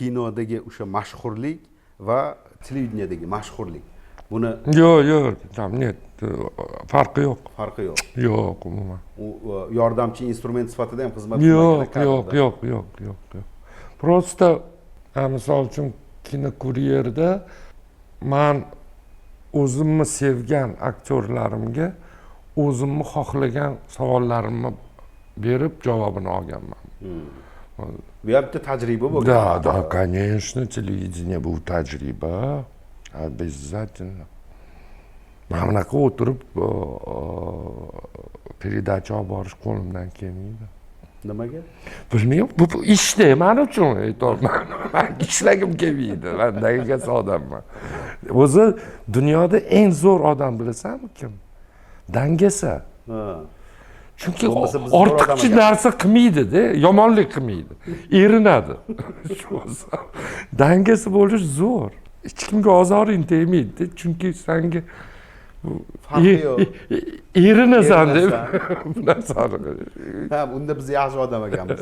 kinodagi o'sha mashhurlik va televideniyadagi mashhurlik. Buni Yo'q, tam net farqi yo'q. farqi yo'q. Yo'q, umuman. U yordamchi instrument sifatida ham xizmat Yo'q. Просто misol uchun kinokuryerda men o'zimni sevgan aktyorlarimga o'zimni xohlagan savollarimni berib javobini olganman. Bu ham bitta tajriba bo'lgan. Да, конечно, televidение bu tajriba. Обязательно. Mana bunaqa o'tirib передача olib borish qo'limdan kelmaydi. Nimaga? Bilmayman, bu ishda men uchun aytolman. Men ishlagim kelmaydi. Men dangas odamman. O'zi dunyoda eng zo'r odam bilasanmi kim? Dangasa. Ha. Chunki Bo'lmasa biz zo'r ortiqcha odam ekan. narsa qilmaydi-da, yomonlik qilmaydi. Erinadi. Dangasa bo'lish zo'r. Hech kimga ozoring tegmaydi, chunki senga Farqi yo'q. erinasan deb Erinasan. bu narsani. Ha, unda biz yaxshi odam ekanmiz.